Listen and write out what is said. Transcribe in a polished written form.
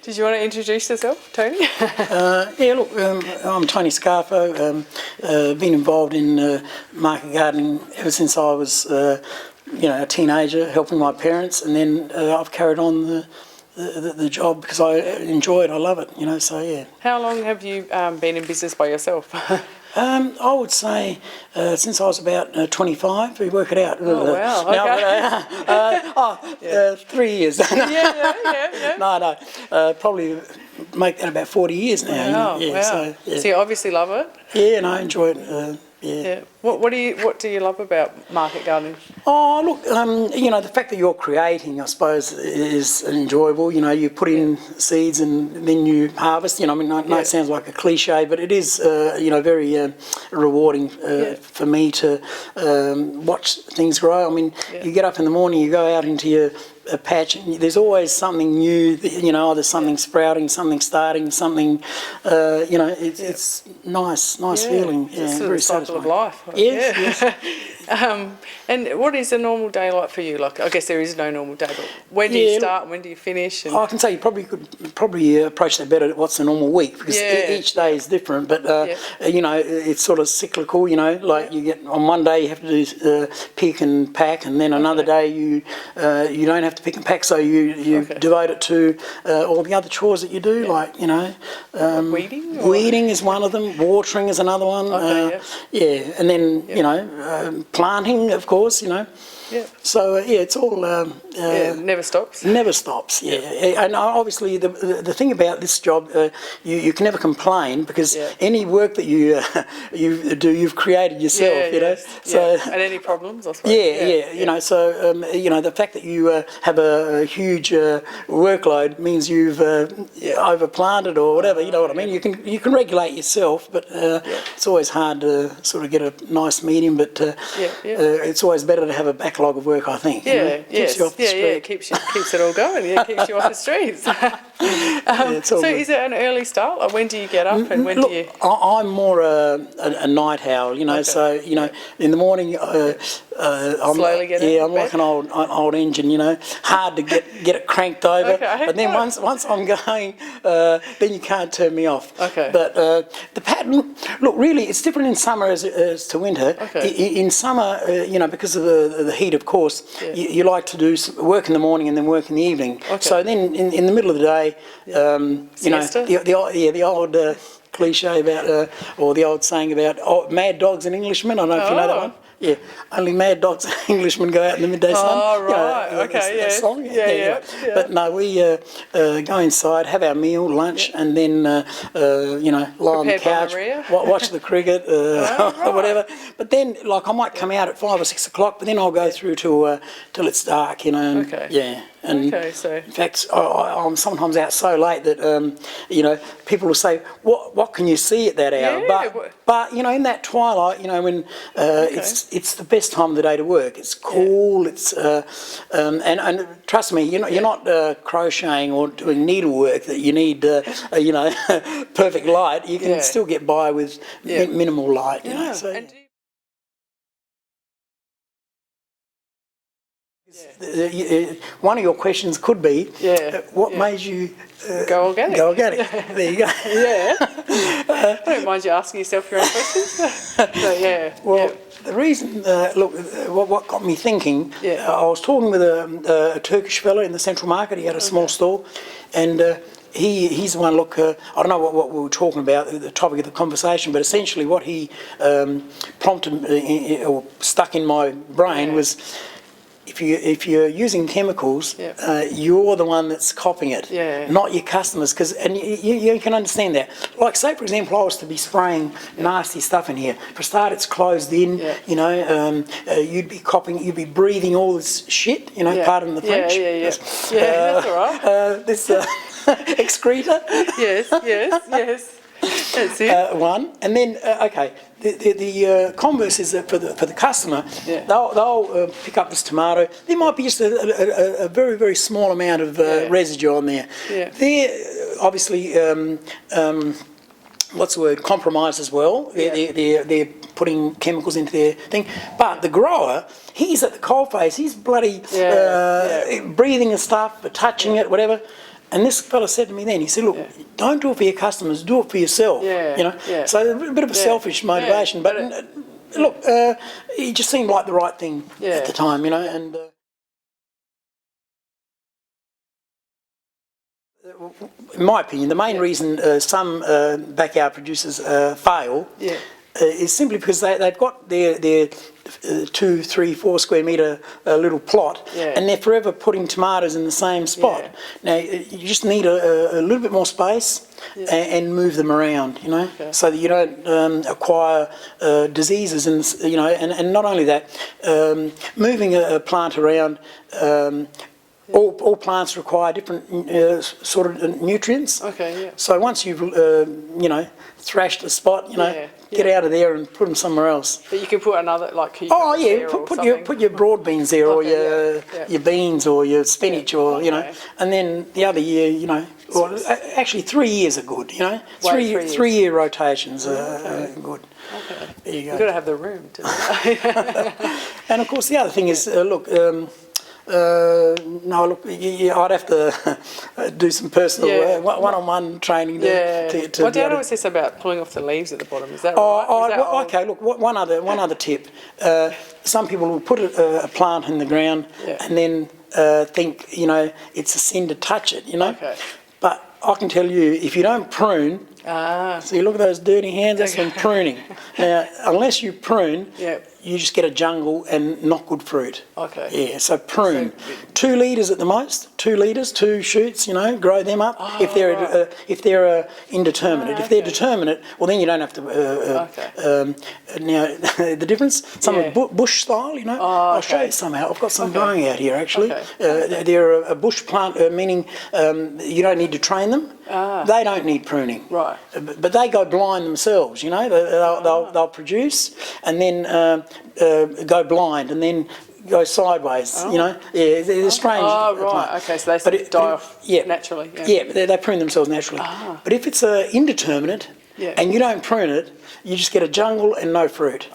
Did you want to introduce yourself, Tony? Yeah, look, I'm Tony Scarfo. Been involved in market gardening ever since I was, a teenager, helping my parents, and then I've carried on the job because I enjoy it. I love it, so yeah. How long have you been in business by yourself? I would say since I was about 25, we work it out. Oh, wow, okay. 3 years. Yeah. No, probably make that about 40 years now. Wow, Yeah, wow. So, yeah. So you obviously love it? Yeah, and I enjoy it. Yeah. What do you love about market gardening? Oh, look, the fact that you're creating, I suppose, is enjoyable. You put in seeds and then you harvest. I know it sounds like a cliche, but it is, very rewarding for me to watch things grow. You get up in the morning, you go out into your patch, and there's always something new, there's something sprouting, something starting, something, it's nice feeling. It's very a cycle of life. Yes. And what is a normal day like for you? Like, I guess there is no normal day, but when do you start, when do you finish? I can say you could approach that better. What's a normal week? Because each day is different, but it's sort of cyclical. Like you get on one day you have to do pick and pack, and then another day you don't have to pick and pack, so you devote it to all the other chores that you do, like weeding. Weeding is one of them. Watering is another one. And then planting, of course. Yeah. So it's all never stops. Never stops. Yeah. And obviously the thing about this job, you can never complain because any work that you do, you've created yourself. So and any problems, I suppose. So the fact that you have a huge workload means you've overplanted or whatever. You know what I mean? You can regulate yourself, but it's always hard to sort of get a nice medium. But it's always better to have a backlog of work, I think. Keeps you off the street. It keeps it all going. Keeps you off the streets. So is it an early start? Like when do you get up and when do you? I'm more a night owl. So in the morning. Slowly get in. I'm like an old engine. Hard to get it cranked over. But then once I'm going, then you can't turn me off. But the pattern, look, really, it's different in summer as to winter. In summer, because of the heat, of course, you like to do work in the morning and then work in the evening. So then in the middle of the day, the old cliche about, or the old saying about mad dogs and Englishmen. I don't know if you know that one. Yeah, only mad dogs and Englishmen go out in the midday sun. Oh, right. That song. But no, we go inside, have our meal, lunch, and then, lie on the couch, watch the cricket, or whatever. But then, I might come out at 5 or 6 o'clock, but then I'll go through till it's dark, And so in fact, I'm sometimes out so late that people will say, "What can you see at that hour?" But in that twilight, when it's the best time of the day to work. It's cool. It's and trust me, you're not crocheting or doing needlework that you need perfect light. You can still get by with minimal light. So. One of your questions could be, what made you go organic? Go organic. There you go. I don't mind you asking yourself your own questions. The reason, what got me thinking, I was talking with a Turkish fella in the Central Market. He had a small stall, and he's the one. I don't know what we were talking about, the topic of the conversation, but essentially what he prompted or stuck in my brain was, if you're using chemicals, you're the one that's copying it, not your customers. And you can understand that. Like, say for example, I was to be spraying nasty stuff in here. For a start, it's closed in. You'd be copying, you'd be breathing all this shit. Pardon the French. That's all right. This excreta. Yes. That's it. One, and then the converse is that for the customer, they'll pick up this tomato. There might be just a very, very small amount of residue on there. They're obviously compromised as well. They're putting chemicals into their thing. But the grower, he's at the coalface. He's bloody breathing the stuff, touching it, whatever. And this fella said to me then, he said, look, don't do it for your customers, do it for yourself. You know. So a bit of a selfish motivation, but look, it just seemed like the right thing at the time, you know. And in my opinion, the main reason some backyard producers fail is simply because they've got their 2, 3, 4 square metre little plot, and they're forever putting tomatoes in the same spot. Now you just need a little bit more space and move them around, you know, so that you don't acquire diseases, and you know, and not only that, moving a plant around. All plants require different sort of nutrients. So once you've you know, thrashed a spot, you know, get out of there and put them somewhere else. But you can put another, like, put your broad beans there, or your beans, or your spinach, or you know, and then the other year, you know, or actually 3 years are good. You know, three-year rotations are good. There you go. You've got to have the room to do that. And of course, the other thing is, look. No, look, I'd have to do some personal one-on-one training to Well, Dad always says about pulling off the leaves at the bottom. Is that right? Okay, look, one other tip. Some people will put a plant in the ground and then think, you know, it's a sin to touch it, you know. But I can tell you, if you don't prune, so you look at those dirty hands, that's from pruning. Now, unless you prune, you just get a jungle and not good fruit. Yeah, so prune. 2 litres at the most, 2 litres, 2 shoots, you know, grow them up if they're indeterminate. If they're determinate, well then you don't have to, now, the difference, some are bush style, you know, I'll show you somehow. I've got some growing out here actually. They're a bush plant, meaning you don't need to train them. They don't need pruning. But they go blind themselves, you know, they'll produce and then go blind and then go sideways, you know. Yeah, they're strange. So they die off naturally. They prune themselves naturally. But if it's indeterminate and you don't prune it, you just get a jungle and no fruit.